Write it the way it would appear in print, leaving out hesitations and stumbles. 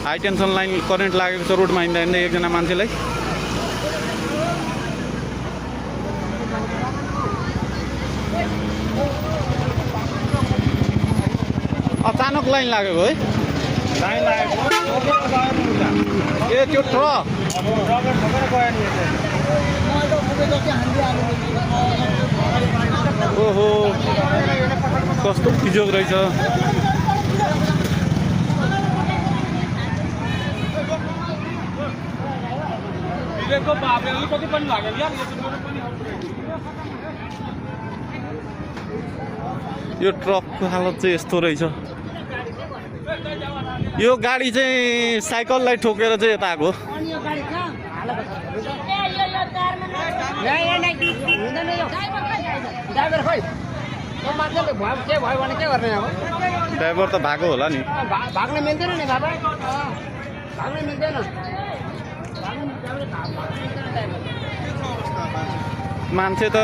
High tension line current लागेको छ रोडमा हिँड्दा हिँड्दै एकजना मान्छेलाई। अचानक लाइन लागेको है। ए त्यो ट्रक ओहो कस्तो बिजोग रहेछ। यो ट्रकको हालत चाहिँ यस्तो रहेछ। यो गाडी चाहिँ साइकललाई ठोकेर चाहिँ यता आएको। ड्राइभर त भएको होला नि। भाग्न मिल्दैन नि बाबा, भाग्न मिल्दैन। मान्छे त